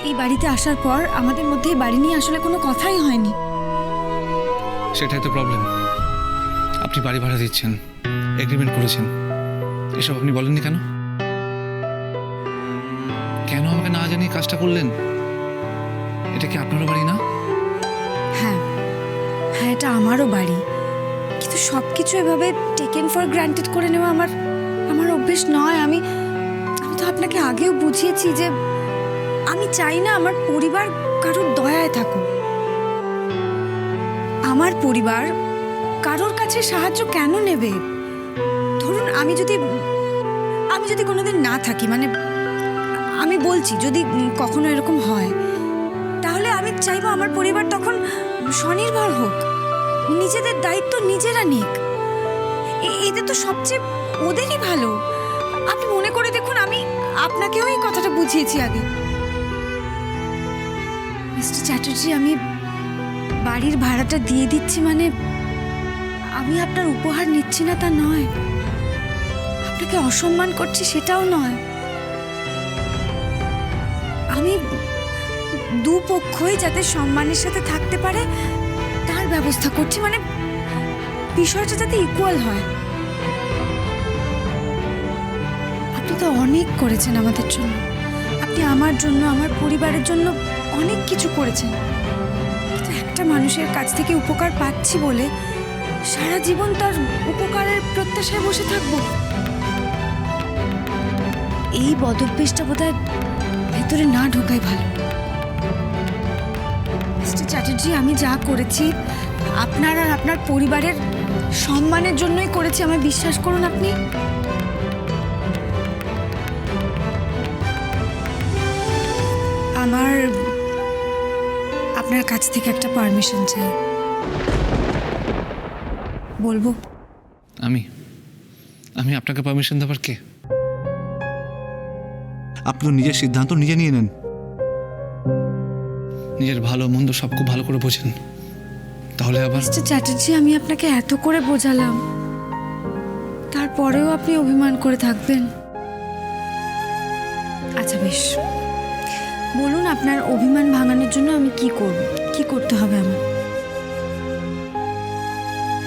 এই বাড়িতে আসার পর আমাদের মধ্যে এই বাড়ি নিয়ে আসলে কোনো কথাই হয়নি। সেটাই তো প্রবলেম। আপনি বাড়ি ভাড়া দিচ্ছেন, এগ্রিমেন্ট করেছেন, এসব আপনি বলেননি কেন? কেন আমাকে না জানিয়ে কাজটা করলেন? এটা কি আপনারও বাড়ি না? হ্যাঁ হ্যাঁ, এটা আমারও বাড়ি, কিন্তু সব কিছু এভাবে টেকেন ফর গ্রান্টেড করে নেওয়া আমার অভ্যেস নয়। আমি তো আপনাকে আগেও বুঝিয়েছি যে আমি চাই না আমার পরিবার কারোর দয়ায় থাকুক। আমার পরিবার কারোর কাছে সাহায্য কেন নেবে? ধরুন আমি যদি কোনোদিন না থাকি, মানে আমি বলছি যদি কখনো এরকম হয়, তাহলে আমি চাইবো আমার পরিবার তখন স্বনির্ভর হোক, নিজেদের দায়িত্ব নিজেরা নিক। এতে তো সবচেয়ে ওদেরই ভালো। আপনি মনে করে দেখুন, আমি আপনাকেও এই কথাটা বুঝিয়েছি আগে। মিস্টার চ্যাটার্জি, আমি বাড়ির ভাড়াটা দিয়ে দিচ্ছি মানে আমি আপনার উপহার নিচ্ছি না তা নয়, আপনাকে অসম্মান করছি সেটাও নয়। আমি দুপক্ষই যাতে সম্মানের সাথে থাকতে পারে তার ব্যবস্থা করছি, মানে বিষয়টা যাতে ইকুয়াল হয়। আপনি তো অনেক করেছেন আমাদের জন্য, আপনি আমার জন্য, আমার পরিবারের জন্য অনেক কিছু করেছেন, কিন্তু একটা মানুষের কাছ থেকে উপকার পাচ্ছি বলে সারা জীবন তার উপকারের প্রত্যাশায় বসে থাকবো? এই বদভ্যাসটা বোধহয় ভেতরে না ঢোকাই ভালো। মিস্টার চ্যাটার্জি, আমি যা করেছি আপনার আর আপনার পরিবারের সম্মানের জন্যই করেছি, আমায় বিশ্বাস করুন। আপনি আমার আপনার কাছ থেকে একটা পারমিশন চাই। বলবো? আমি আপনাকে পারমিশন দেবার কে? আপনি তো নিজের সিদ্ধান্ত নিজে নিয়ে নেন, নিজের ভালো মন্দ সব খুব ভালো করে বোঝেন, তাহলে আবার? মিস্টার চ্যাটার্জি, আমি আপনাকে এত করে বোঝালাম, তারপরেও আপনি অভিমান করে থাকবেন? আচ্ছা বেশ, বলুন আপনার অভিমান ভাঙানোর জন্য আমি কি করব, কি করতে হবে আমার?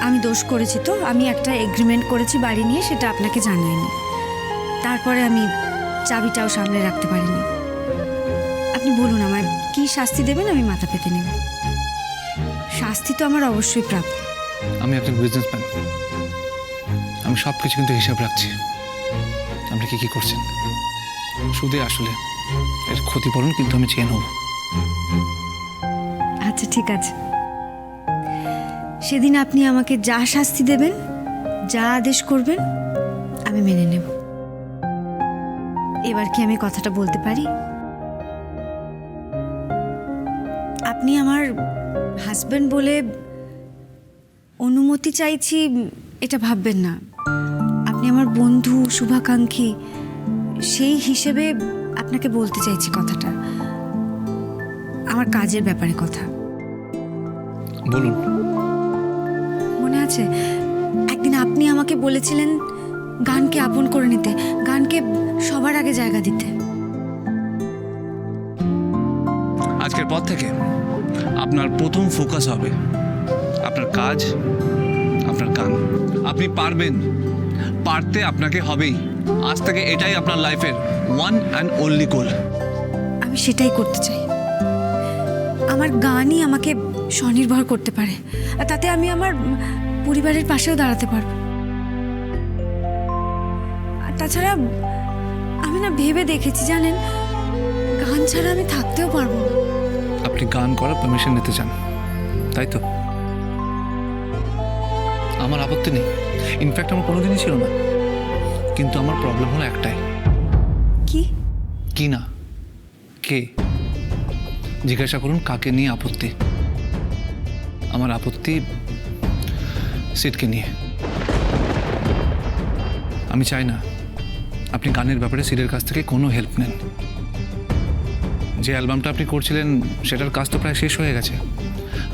আমি দোষ করেছি তো, আমি একটা এগ্রিমেন্ট করেছি বাড়ি নিয়ে, সেটা আপনাকে জানাইনি, তারপরে আমি চাবিটাও সামনে রাখতে পারিনি। আপনি বলুন আমায় কি শাস্তি দেবেন, আমি মাথা পেতে নেব। শাস্তি তো আমার অবশ্যই প্রাপ্য। আমি একজন বিজনেসম্যান, আমি সব কিছু কিন্তু হিসাব রাখছি। আপনি কি করছেন সুদে আসলে এর ক্ষতিপূরণ কিন্তু আমি চেয়ে নেব। আচ্ছা ঠিক আছে, সেদিন আপনি আমাকে যা শাস্তি দেবেন, যা আদেশ করবেন, আমি মেনে নেব। এবার কি আমি কথাটা বলতে পারি? আপনি আমার হাজবেন্ড বলে অনুমতি চাইছি এটা ভাববেন না। আপনি আমার বন্ধু, শুভাকাঙ্ক্ষী, সেই হিসেবে আপনাকে বলতে চাইছি কথাটা। আমার কাজের ব্যাপারে কথা। বলুন। মনে আছে একদিন আপনি আমাকে বলেছিলেন গানকে আপন করে নিতে, গানকে সবার আগে জায়গা দিতে। আজকের পর থেকে আপনার প্রথম ফোকাস হবে আপনার কাজ, আপনার গান। আপনি পারবেন, পারতে আপনাকে হবেই। আজ থেকে এটাই আপনার লাইফের ওয়ান অ্যান্ড অনলি গোল। আমি সেটাই করতে চাই। আমার গানই আমাকে স্বনির্ভর করতে পারে, আর তাতে আমি আমার পরিবারের পাশেও দাঁড়াতে পারবো। আর তাছাড়া আমি না ভেবে দেখেছি জানেন, গান ছাড়া আমি থাকতেও পারবো না। আপনি গান করার পারমিশন নিতে চান, তাই তো? আমার আপত্তি নেই, ইনফ্যাক্ট আমার কোনোদিনই ছিল না, কিন্তু আমার প্রবলেম হলো একটাই। কি না কে? জিজ্ঞাসা করুন কাকে নিয়ে আপত্তি। আমার আপত্তি সিডকে নিয়ে। আমি চাই না আপনি গানের ব্যাপারে সিডের কাছ থেকে কোনো হেল্প নেন। যে অ্যালবামটা আপনি করছিলেন সেটার কাজ তো প্রায় শেষ হয়ে গেছে,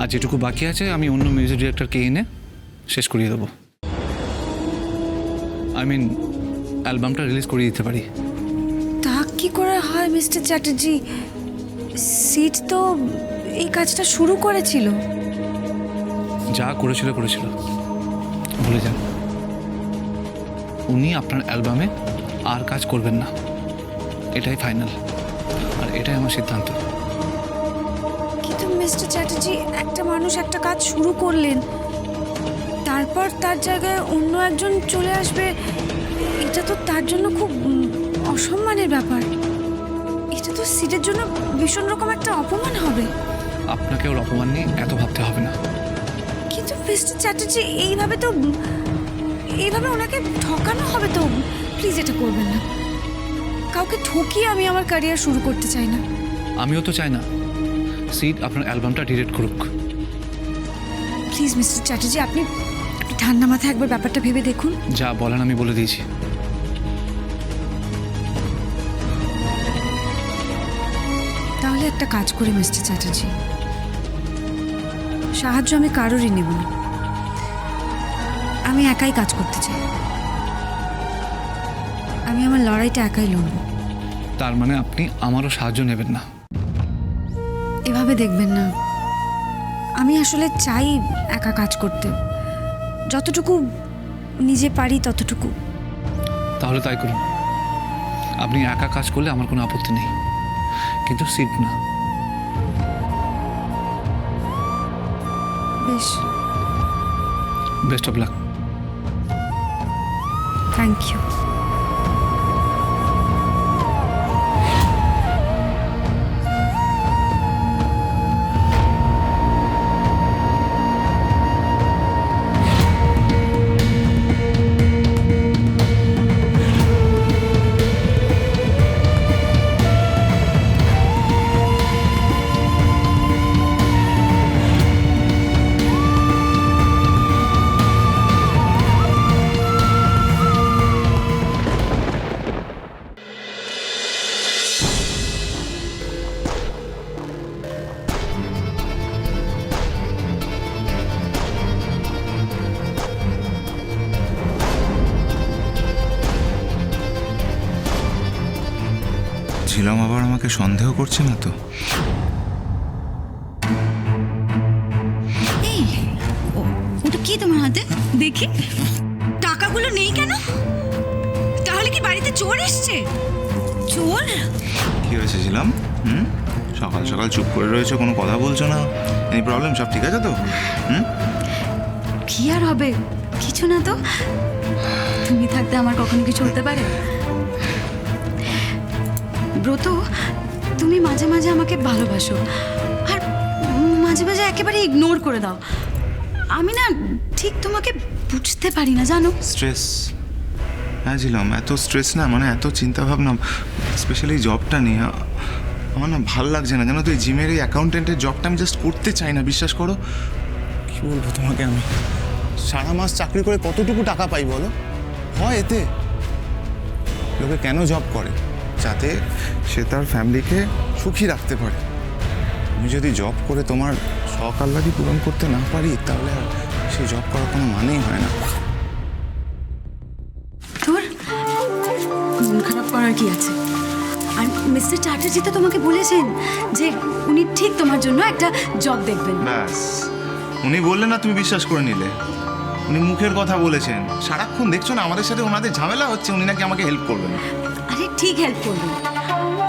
আর যেটুকু বাকি আছে আমি অন্য মিউজিক ডিরেক্টরকে এনে শেষ করিয়ে দেবো। অ্যালবামটা রিলিজ করিয়ে দিতে পারি। তা কি করে হয় মিস্টার চ্যাটার্জি? সিট তো এই কাজটা শুরু করেছিল। যা করেছিল করেছিল, ভুলে যান। উনি আপনার অ্যালবামে আর কাজ করবেন না, এটাই ফাইনাল, আর এটাই আমার সিদ্ধান্ত। কিন্তু মিস্টার চ্যাটার্জি, একটা মানুষ একটা কাজ শুরু করলেন, তারপর তার জায়গায় অন্য একজন চলে আসবে, এটা তো তার জন্য খুব অসম্মানের ব্যাপার। এটা তো সিটের জন্য ভীষণ রকম একটা অপমান হবে। আপনাকে ওর অপমান নিয়ে এত ভাবতে হবে না। কিন্তু মিস্টার চ্যাটার্জি, এইভাবে ওনাকে ঠকানো হবে তো। প্লিজ এটা করবেন না। কাউকে ঠকিয়ে আমি আমার ক্যারিয়ার শুরু করতে চাই না। আমিও তো চাই না সিড আপনার অ্যালবামটা ডিলিট করুক। প্লিজ মিস্টার চ্যাটার্জি, আপনি ঠান্ডা মাথায় একবার ব্যাপারটা ভেবে দেখুন। যা বলেন আমি বলে দিয়েছি। তাহলে একটা কাজ করি মিস্টার চ্যাটার্জি, সাহায্য আমি কারোরই নেব না, আমি একাই কাজ করতে চাই। আমি আমার লড়াইটা একাই লড়ব। তার মানে আপনি আমারও সাহায্য নেবেন না? এভাবে দেখবেন না, আমি আসলে চাই একা কাজ করতে, যতটুকু নিজে পারি ততটুকু। তাহলে তাই করুন। আপনি একা কাজ করলে আমার কোনো আপত্তি নেই, কিন্তু সিড না। বেশ, best of luck. Thank you. Jhilam আবার আমাকে সন্দেহ করছে না তো? এই, ওটা কি তোমার হাতে দেখি? টাকাগুলো নেই কেন? তাহলে কি বাড়িতে চোর এসছে? চোর? কি হয়েছে ঝিলম? সকাল সকাল চুপ করে রয়েছে, কোনো কথা বলছো না? এই প্রবলেম, সব ঠিক আছে তো? কি আর হবে, কিছু না তো। তুমি থাকতে আমার কখনো কিছু হতে পারে? ব্রত, তুমি মাঝে মাঝে আমাকে ভালোবাসো, আর মাঝে মাঝে একেবারে ইগনোর করে দাও। আমি না ঠিক তোমাকে বুঝতে পারি না, জানো? স্ট্রেস, হ্যাঁ ঝিলম, এত স্ট্রেস না, মানে এত চিন্তা ভাবনা, স্পেশালি জবটা নিয়ে আমার না ভাল লাগছে না, জানো তো? এই জিমের এই অ্যাকাউন্টেন্টের জবটা আমি জাস্ট করতে চাই না, বিশ্বাস করো। কি বলবো তোমাকে আমি? সারা মাস চাকরি করে কতটুকু টাকা পাই বলো? হয় এতে? লোকে কেন জব করে? যাতে সে তার ফ্যামিলিকে সুখী রাখতে পারে। আমি যদি জব করে তোমার শখ আহ্লাদই পূরণ করতে না পারি, তাহলে আর সেই জব করার কোনো মানেই হয় না। তোর মন খারাপ করার কি আছে? আর মিস্টার চ্যাটার্জি তো তোমাকে বলেছেন যে উনি ঠিক তোমার জন্য একটা জব দেখবেন। ব্যাস, উনি বললেন না, তুমি বিশ্বাস করে নিলে? উনি মুখের কথা বলেছেন, সারাক্ষণ দেখছো না আমাদের সাথে ওনাদের ঝামেলা হচ্ছে, উনি নাকি আমাকে হেল্প করবেন। আরে ঠিক হেল্প করবেন,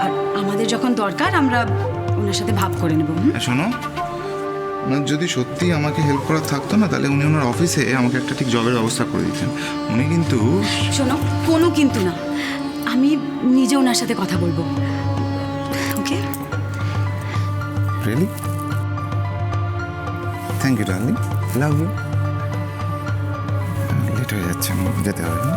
আর আমাদের যখন দরকার আমরা ওনার সাথে ভাব করে নেব। শোনো, ওনার যদি সত্যি আমাকে হেল্প করার থাকতো না, তাহলে উনি ওনার অফিসে আমাকে একটা ঠিক জবের ব্যবস্থা করে দিতেন। উনি কিন্তু শোনো, কোনো কিন্তু না, আমি নিজে ওনার সাথে কথা বলবো। Okay? Really? Thank you darling, love you. Late হয়ে যাচ্ছে, যেতে হবে।